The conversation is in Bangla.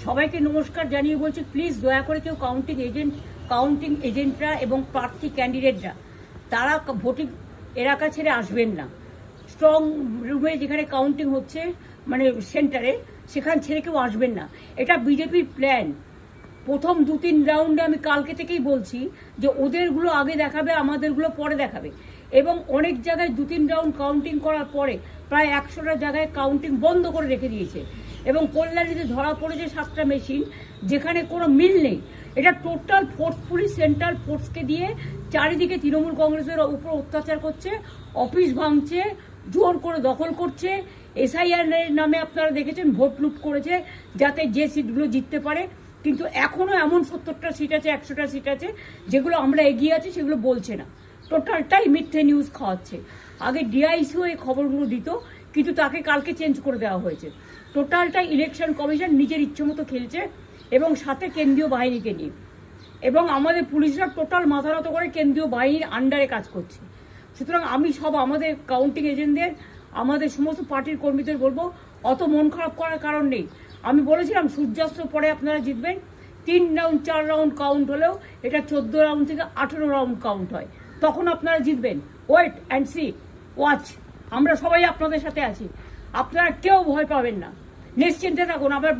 সবাইকে নমস্কার জানিয়ে বলছি, প্লিজ দয়া করে কেউ কাউন্টিং এজেন্টরা এবং প্রার্থী ক্যান্ডিডেটরা তারা ভোটিং এলাকা ছেড়ে আসবেন না। স্ট্রং রুমে যেখানে কাউন্টিং হচ্ছে, মানে সেন্টারে, সেখান ছেড়ে কেউ আসবেন না। এটা বিজেপির প্ল্যান। প্রথম 2-3 রাউন্ডে আমি কালকে থেকেই বলছি যে ওদেরগুলো আগে দেখাবে, আমাদেরগুলো পরে দেখাবে। এবং অনেক জায়গায় 2-3 রাউন্ড কাউন্টিং করার পরে প্রায় 100টা জায়গায় কাউন্টিং বন্ধ করে রেখে দিয়েছে। এবং কল্যাণীতে ধরা পড়েছে 7টা মেশিন, যেখানে কোনো মিল নেই। এটা টোটাল ফোর্স, পুলিশ সেন্ট্রাল ফোর্সকে দিয়ে চারিদিকে তৃণমূল কংগ্রেসের উপর অত্যাচার করছে, অফিস ভাঙছে, জোর করে দখল করছে। এসআইআর নামে আপনারা দেখেছেন ভোট লুট করেছে যাতে যে সিটগুলো জিততে পারে। কিন্তু এখনো এমন 70টা সিট আছে, 100টা সিট আছে যেগুলো আমরা এগিয়ে আছি, সেগুলো বলছে না। টোটালটাই মিথ্যে নিউজ খাওয়াচ্ছে। আগে ডিআইসিও এই খবরগুলো দিত, কিন্তু তাকে কালকে চেঞ্জ করে দেওয়া হয়েছে। টোটালটাই ইলেকশন কমিশন নিজের ইচ্ছে মতো খেলছে, এবং সাথে কেন্দ্রীয় বাহিনীকে নিয়ে। এবং আমাদের পুলিশরা টোটাল মাথা নত করে কেন্দ্রীয় বাহিনীর আন্ডারে কাজ করছে। সুতরাং আমি আমাদের কাউন্টিং এজেন্টদের, আমাদের সমস্ত পার্টির কর্মীদের বলবো, অত মন খারাপ করার কারণ নেই। আমি বলেছিলাম সূর্যাস্তের পরে আপনারা জিতবেন। 3 রাউন্ড 4 রাউন্ড কাউন্ট হলেও এটা 14 রাউন্ড থেকে 18 রাউন্ড কাউন্ট হয়, তখন আপনারা জিতবেন। Wait and see, watch. আমরা সবাই আপনাদের সাথে আছি, আপনারা কেউ ভয় পাবেন না, নিশ্চিন্তে থাকুন। আবার